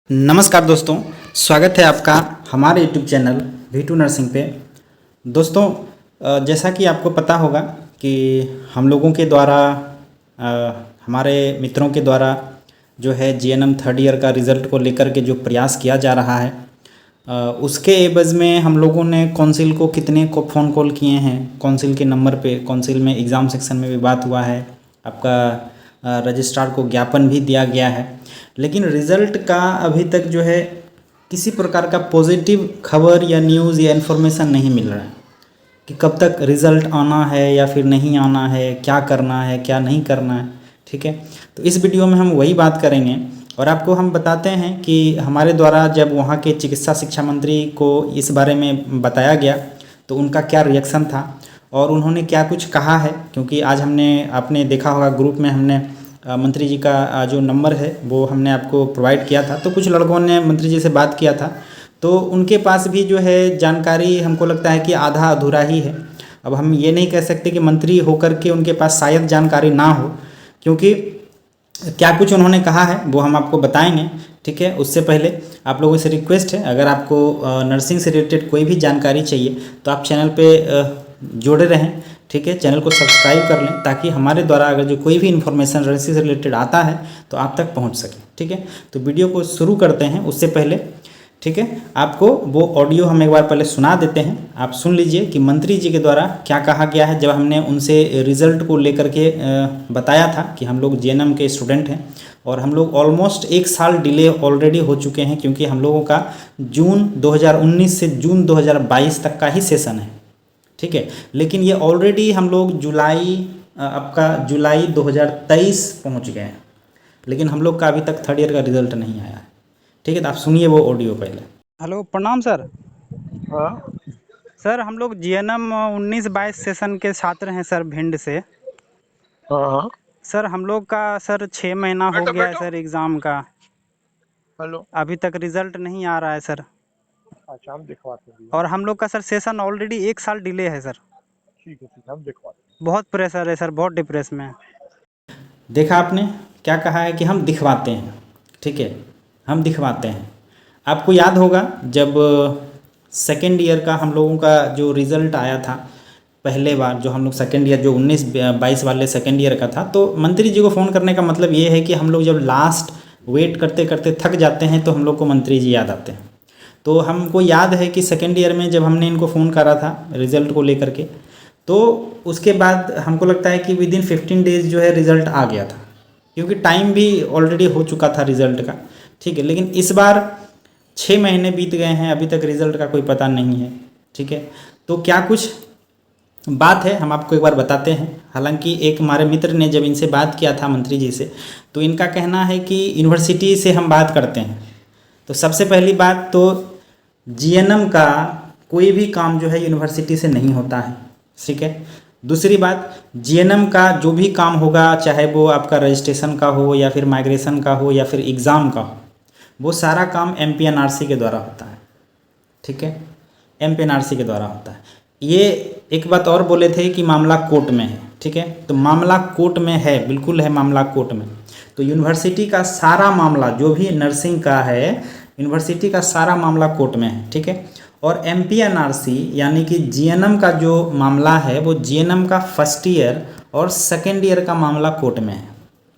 नमस्कार दोस्तों, स्वागत है आपका हमारे YouTube चैनल V2 नर्सिंग पे। दोस्तों, जैसा कि आपको पता होगा कि हम लोगों के द्वारा हमारे मित्रों के द्वारा जो है GNM थर्ड ईयर का रिज़ल्ट को लेकर के जो प्रयास किया जा रहा है, उसके एवज़ में हम लोगों ने काउंसिल को कितने को फ़ोन कॉल किए हैं, काउंसिल के नंबर पे, काउंसिल में एग्ज़ाम सेक्शन में भी बात हुआ है, आपका रजिस्ट्रार को ज्ञापन भी दिया गया है, लेकिन रिज़ल्ट का अभी तक जो है किसी प्रकार का पॉजिटिव खबर या न्यूज़ या इन्फॉर्मेशन नहीं मिल रहा है कि कब तक रिज़ल्ट आना है या फिर नहीं आना है, क्या करना है क्या नहीं करना है। ठीक है, तो इस वीडियो में हम वही बात करेंगे और आपको हम बताते हैं कि हमारे द्वारा जब वहाँ के चिकित्सा शिक्षा मंत्री को इस बारे में बताया गया तो उनका क्या रिएक्शन था और उन्होंने क्या कुछ कहा है। क्योंकि आज आपने देखा होगा ग्रुप में हमने मंत्री जी का जो नंबर है वो हमने आपको प्रोवाइड किया था, तो कुछ लड़कों ने मंत्री जी से बात किया था, तो उनके पास भी जो है जानकारी हमको लगता है कि आधा अधूरा ही है। अब हम ये नहीं कह सकते कि मंत्री होकर के उनके पास शायद जानकारी ना हो, क्योंकि क्या कुछ उन्होंने कहा है वो हम आपको बताएंगे। ठीक है, उससे पहले आप लोगों से रिक्वेस्ट है, अगर आपको नर्सिंग से रिलेटेड कोई भी जानकारी चाहिए तो आप चैनल पे जुड़े रहें। ठीक है, चैनल को सब्सक्राइब कर लें ताकि हमारे द्वारा अगर जो कोई भी इन्फॉर्मेशन नर्सिंग से रिलेटेड आता है तो आप तक पहुंच सके। ठीक है, तो वीडियो को शुरू करते हैं उससे पहले, ठीक है, आपको वो ऑडियो हम एक बार पहले सुना देते हैं, आप सुन लीजिए कि मंत्री जी के द्वारा क्या कहा गया है जब हमने उनसे रिज़ल्ट को लेकर के बताया था कि हम लोग GNM के स्टूडेंट हैं और हम लोग ऑलमोस्ट 1 साल डिले ऑलरेडी हो चुके हैं, क्योंकि हम लोगों का जून 2019 से जून 2022 तक का ही सेशन है। ठीक है, लेकिन ये ऑलरेडी हम लोग जुलाई 2023 पहुंच गए हैं, लेकिन हम लोग का अभी तक थर्ड ईयर का रिज़ल्ट नहीं आया है। ठीक है, तो आप सुनिए वो ऑडियो पहले। हेलो, प्रणाम सर। हाँ सर, हम लोग GNM 19-22 सेशन के छात्र हैं सर, भिंड से। हाँ। सर, हम लोग का सर 6 महीना हो गया है सर एग्ज़ाम का, हेलो। अभी तक रिज़ल्ट नहीं आ रहा है सर। अच्छा, हम दिखवाते हैं। और हम लोग का सर सेशन ऑलरेडी 1 साल डिले है सर। ठीक है, हम दिखवाते हैं। बहुत प्रेशर है सर, बहुत डिप्रेस में है। देखा आपने क्या कहा है कि हम दिखवाते हैं। ठीक है, हम दिखवाते हैं। आपको याद होगा जब सेकेंड ईयर का हम लोगों का जो रिज़ल्ट आया था, पहले बार जो हम लोग सेकेंड ईयर जो 19-22 वाले सेकेंड ईयर का था, तो मंत्री जी को फ़ोन करने का मतलब ये है कि हम लोग जब लास्ट वेट करते करते थक जाते हैं तो हम लोग को मंत्री जी याद आते हैं। तो हमको याद है कि सेकेंड ईयर में जब हमने इनको फ़ोन करा था रिज़ल्ट को लेकर के, तो उसके बाद हमको लगता है कि विदिन 15 डेज़ जो है रिज़ल्ट आ गया था, क्योंकि टाइम भी ऑलरेडी हो चुका था रिज़ल्ट का। ठीक है, लेकिन इस बार 6 महीने बीत गए हैं, अभी तक रिज़ल्ट का कोई पता नहीं है। ठीक है, तो क्या कुछ बात है हम आपको एक बार बताते हैं। हालांकि एक हमारे मित्र ने जब इनसे बात किया था मंत्री जी से, तो इनका कहना है कि यूनिवर्सिटी से हम बात करते हैं। तो सबसे पहली बात तो GNM का कोई भी काम जो है यूनिवर्सिटी से नहीं होता है। ठीक है, दूसरी बात, GNM का जो भी काम होगा, चाहे वो आपका रजिस्ट्रेशन का हो या फिर माइग्रेशन का हो या फिर एग्ज़ाम का हो, वो सारा काम MPNRC के द्वारा होता है। ठीक है, MPNRC के द्वारा होता है। ये एक बात और बोले थे कि मामला कोर्ट में है। ठीक है, तो मामला कोर्ट में है, बिल्कुल है मामला कोर्ट में। तो यूनिवर्सिटी का सारा मामला जो भी नर्सिंग का है, यूनिवर्सिटी का सारा मामला कोर्ट में है। ठीक है, और MPNRC यानी कि GNM का जो मामला है वो GNM का फर्स्ट ईयर और सेकेंड ईयर का मामला कोर्ट में है।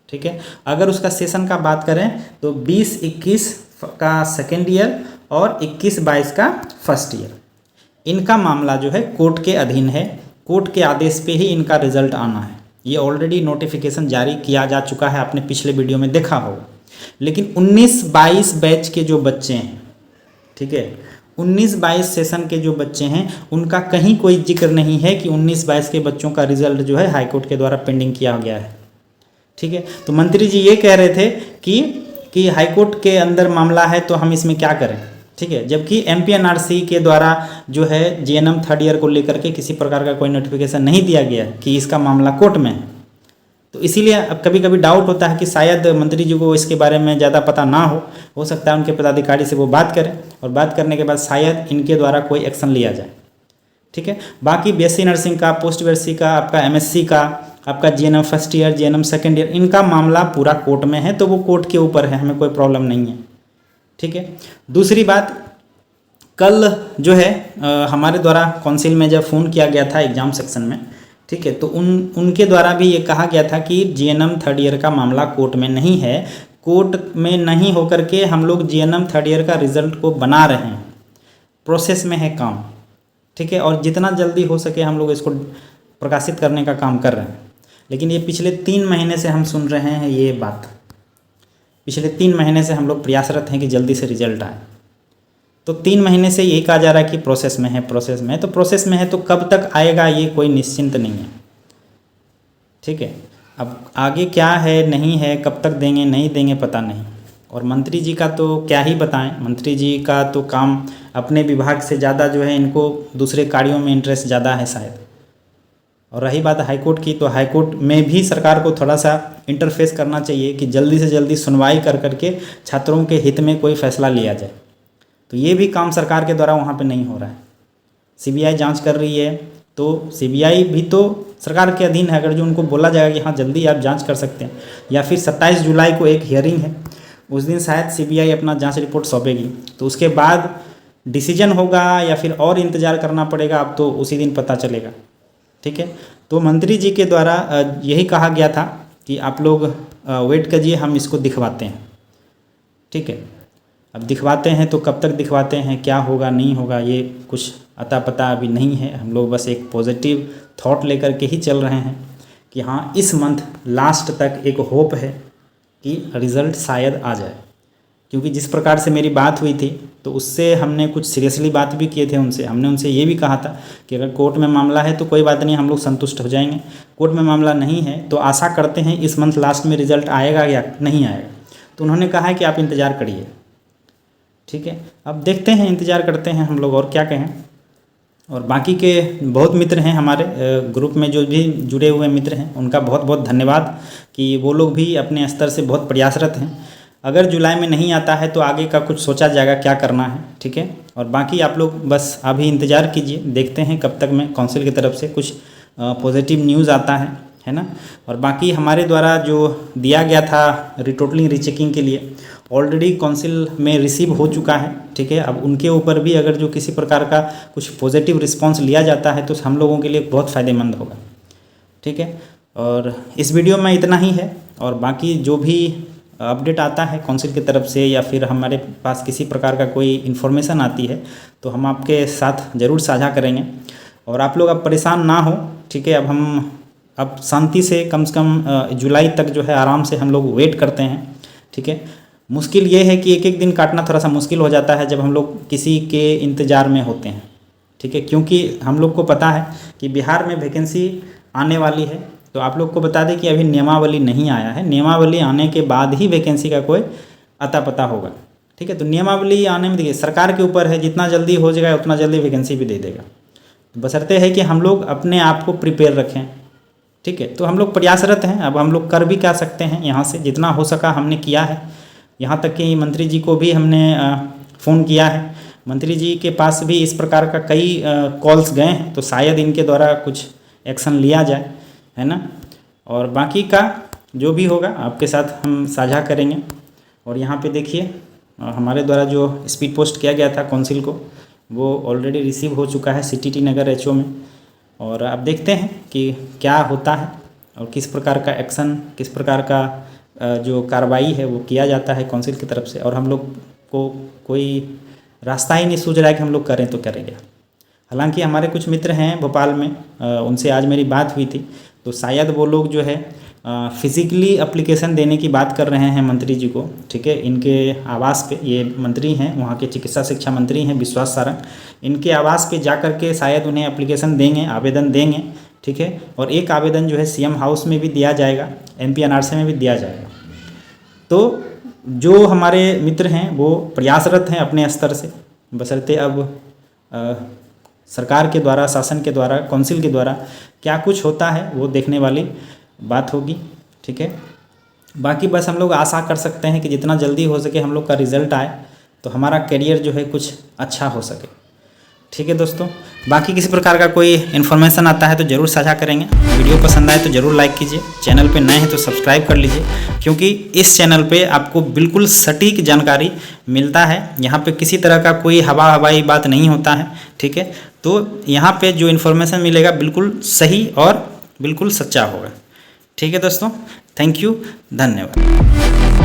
ठीक है, अगर उसका सेशन का बात करें तो 20-21 का सेकेंड ईयर और 21-22 का फर्स्ट ईयर, इनका मामला जो है कोर्ट के अधीन है। कोर्ट के आदेश पे ही इनका रिज़ल्ट आना है। ये ऑलरेडी नोटिफिकेशन जारी किया जा चुका है, आपने पिछले वीडियो में देखा होगा। लेकिन 19-22 बैच के जो बच्चे हैं, ठीक है, 19-22 सेशन के जो बच्चे हैं, उनका कहीं कोई जिक्र नहीं है कि 19-22 के बच्चों का रिज़ल्ट जो है हाईकोर्ट के द्वारा पेंडिंग किया गया है। ठीक है, तो मंत्री जी ये कह रहे थे कि हाईकोर्ट के अंदर मामला है तो हम इसमें क्या करें। ठीक है, जबकि MPNRC के द्वारा जो है GNM थर्ड ईयर को लेकर के किसी प्रकार का कोई नोटिफिकेशन नहीं दिया गया कि इसका मामला कोर्ट में है। तो इसीलिए अब कभी कभी डाउट होता है कि शायद मंत्री जी को इसके बारे में ज़्यादा पता ना हो सकता है उनके पदाधिकारी से वो बात करें और बात करने के बाद शायद इनके द्वारा कोई एक्शन लिया जाए। ठीक है, बाकी BSc नर्सिंग का, पोस्ट BSc का, आपका MSc का आपका GNM first year, GNM second year, इनका मामला पूरा कोर्ट में है, तो वो कोर्ट के ऊपर है, हमें कोई प्रॉब्लम नहीं है। ठीक है। दूसरी बात, कल जो है हमारे द्वारा काउंसिल में जब फ़ोन किया गया था एग्ज़ाम सेक्शन में, ठीक है, तो उनके द्वारा भी ये कहा गया था कि जीएनएम थर्ड ईयर का मामला कोर्ट में नहीं है, कोर्ट में नहीं होकर के हम लोग जीएनएम थर्ड ईयर का रिज़ल्ट को बना रहे हैं, प्रोसेस में है काम। ठीक है, और जितना जल्दी हो सके हम लोग इसको प्रकाशित करने का काम कर रहे हैं। लेकिन ये पिछले 3 महीने से हम सुन रहे हैं ये बात, पिछले 3 महीने से हम लोग प्रयासरत हैं कि जल्दी से रिजल्ट आए। तो 3 महीने से यही कहा जा रहा है कि प्रोसेस में है, प्रोसेस में है, तो प्रोसेस में है तो कब तक आएगा ये कोई निश्चिंत नहीं है। ठीक है, अब आगे क्या है नहीं है, कब तक देंगे नहीं देंगे पता नहीं। और मंत्री जी का तो क्या ही बताएं, मंत्री जी का तो काम अपने विभाग से ज़्यादा जो है इनको दूसरे कार्यों में इंटरेस्ट ज़्यादा है शायद। और रही बात हाईकोर्ट की, तो हाईकोर्ट में भी सरकार को थोड़ा सा इंटरफेस करना चाहिए कि जल्दी से जल्दी सुनवाई कर करके छात्रों के हित में कोई फैसला लिया जाए। तो ये भी काम सरकार के द्वारा वहाँ पे नहीं हो रहा है। सीबीआई जांच कर रही है, तो सीबीआई भी तो सरकार के अधीन है। अगर जो उनको बोला जाएगा कि हाँ जल्दी आप जांच कर सकते हैं, या फिर 27 जुलाई को एक हियरिंग है, उस दिन शायद सीबीआई अपना जांच रिपोर्ट सौंपेगी, तो उसके बाद डिसीजन होगा या फिर और इंतज़ार करना पड़ेगा, अब तो उसी दिन पता चलेगा। ठीक है, तो मंत्री जी के द्वारा यही कहा गया था कि आप लोग वेट कीजिए, हम इसको दिखवाते हैं। ठीक है, अब दिखवाते हैं तो कब तक दिखवाते हैं, क्या होगा नहीं होगा, ये कुछ अता पता अभी नहीं है। हम लोग बस एक पॉजिटिव थॉट लेकर के ही चल रहे हैं कि हाँ इस मंथ लास्ट तक एक होप है कि रिज़ल्ट शायद आ जाए। क्योंकि जिस प्रकार से मेरी बात हुई थी, तो उससे हमने कुछ सीरियसली बात भी किए थे उनसे। हमने उनसे ये भी कहा था कि अगर कोर्ट में मामला है तो कोई बात नहीं, हम लोग संतुष्ट हो जाएंगे। कोर्ट में मामला नहीं है तो आशा करते हैं इस मंथ लास्ट में रिज़ल्ट आएगा या नहीं आएगा। तो उन्होंने कहा है कि आप इंतज़ार करिए। ठीक है, अब देखते हैं, इंतज़ार करते हैं हम लोग, और क्या कहें। और बाकी के बहुत मित्र हैं हमारे ग्रुप में, जो भी जुड़े हुए मित्र हैं, उनका बहुत बहुत धन्यवाद कि वो लोग भी अपने स्तर से बहुत प्रयासरत हैं। अगर जुलाई में नहीं आता है तो आगे का कुछ सोचा जाएगा क्या करना है। ठीक है, और बाकी आप लोग बस अभी इंतज़ार कीजिए, देखते हैं कब तक में काउंसिल की तरफ से कुछ पॉजिटिव न्यूज़ आता है ना। और बाकी हमारे द्वारा जो दिया गया था रिटोटलिंग रीचेकिंग के लिए, ऑलरेडी काउंसिल में रिसीव हो चुका है। ठीक है, अब उनके ऊपर भी अगर जो किसी प्रकार का कुछ पॉजिटिव रिस्पांस लिया जाता है तो हम लोगों के लिए बहुत फ़ायदेमंद होगा। ठीक है, और इस वीडियो में इतना ही है। और बाकी जो भी अपडेट आता है काउंसिल की तरफ से या फिर हमारे पास किसी प्रकार का कोई इन्फॉर्मेशन आती है तो हम आपके साथ ज़रूर साझा करेंगे। और आप लोग अब परेशान ना हो। ठीक है, अब शांति से कम जुलाई तक जो है आराम से हम लोग वेट करते हैं। ठीक है, मुश्किल ये है कि एक एक दिन काटना थोड़ा सा मुश्किल हो जाता है जब हम लोग किसी के इंतज़ार में होते हैं। ठीक है, क्योंकि हम लोग को पता है कि बिहार में वैकेंसी आने वाली है। तो आप लोग को बता दें कि अभी नियमावली नहीं आया है, नियमावली आने के बाद ही वैकेंसी का कोई अता पता होगा। ठीक है, तो नियमावली आने में देखिए सरकार के ऊपर है, जितना जल्दी हो जाएगा उतना जल्दी वैकेंसी भी दे देगा। तो बशर्ते है कि हम लोग अपने आप को प्रिपेयर रखें। ठीक है, तो हम लोग प्रयासरत हैं। अब हम लोग कर भी क्या सकते हैं, यहाँ से जितना हो सका हमने किया है। यहाँ तक कि मंत्री जी को भी हमने फ़ोन किया है, मंत्री जी के पास भी इस प्रकार का कई कॉल्स गए हैं, तो शायद इनके द्वारा कुछ एक्शन लिया जाए, है ना। और बाकी का जो भी होगा आपके साथ हम साझा करेंगे। और यहाँ पे देखिए हमारे द्वारा जो स्पीड पोस्ट किया गया था काउंसिल को, वो ऑलरेडी रिसीव हो चुका है सीटीटी नगर एचओ में। और अब देखते हैं कि क्या होता है और किस प्रकार का एक्शन, किस प्रकार का जो कार्रवाई है वो किया जाता है काउंसिल की तरफ से। और हम लोग को कोई रास्ता ही नहीं सूझ रहा है कि हम लोग करें तो करेंगे। हालांकि हमारे कुछ मित्र हैं भोपाल में, उनसे आज मेरी बात हुई थी, तो शायद वो लोग जो है फिज़िकली एप्लीकेशन देने की बात कर रहे हैं मंत्री जी को। ठीक है, इनके आवास पे, ये मंत्री हैं वहाँ के चिकित्सा शिक्षा मंत्री हैं विश्वास सारंग, इनके आवास पे जा कर के शायद उन्हें एप्लीकेशन देंगे, आवेदन देंगे। ठीक है, और एक आवेदन जो है सीएम हाउस में भी दिया जाएगा, एमपी एनआरसी में भी दिया जाएगा। तो जो हमारे मित्र हैं वो प्रयासरत हैं अपने स्तर से, बशर्ते अब सरकार के द्वारा, शासन के द्वारा, काउंसिल के द्वारा क्या कुछ होता है वो देखने वाली बात होगी। ठीक है, बाकी बस हम लोग आशा कर सकते हैं कि जितना जल्दी हो सके हम लोग का रिज़ल्ट आए तो हमारा करियर जो है कुछ अच्छा हो सके। ठीक है दोस्तों, बाकी किसी प्रकार का कोई इन्फॉर्मेशन आता है तो ज़रूर साझा करेंगे। वीडियो पसंद आए तो ज़रूर लाइक कीजिए, चैनल पे नए हैं तो सब्सक्राइब कर लीजिए, क्योंकि इस चैनल पे आपको बिल्कुल सटीक जानकारी मिलता है। यहाँ पे किसी तरह का कोई हवाई बात नहीं होता है, ठीक है। तो यहाँ पे जो इन्फॉर्मेशन मिलेगा बिल्कुल सही और बिल्कुल सच्चा होगा। ठीक है दोस्तों, थैंक यू, धन्यवाद।